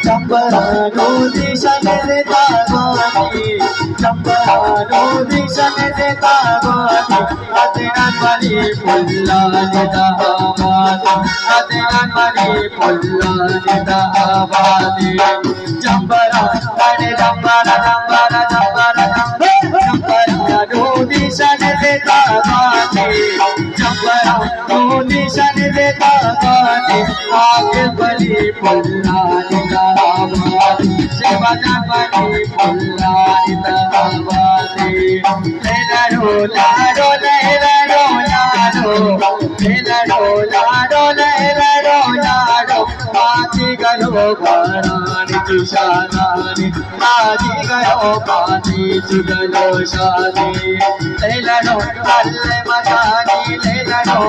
चंबरानो दिशन देता गानी चंबरानो दिशन देता गानी अदनान वाली पुल्ला देता आबादी अदनान वाली पुल्ला देता आबादी चंबरानो दिशन देता गानी चंबरानो दिशन देता गानी आगे वाली पुल्ला देता शिवनामणि पुल्लानितावासी लेलरो लारो लेलरो लारो लेलरो लारो लेलरो लारो आजी गयो घरानी तुषारानी आजी गयो पानी चुगलो शादी लेलरो अल्ले मजानी लेलरो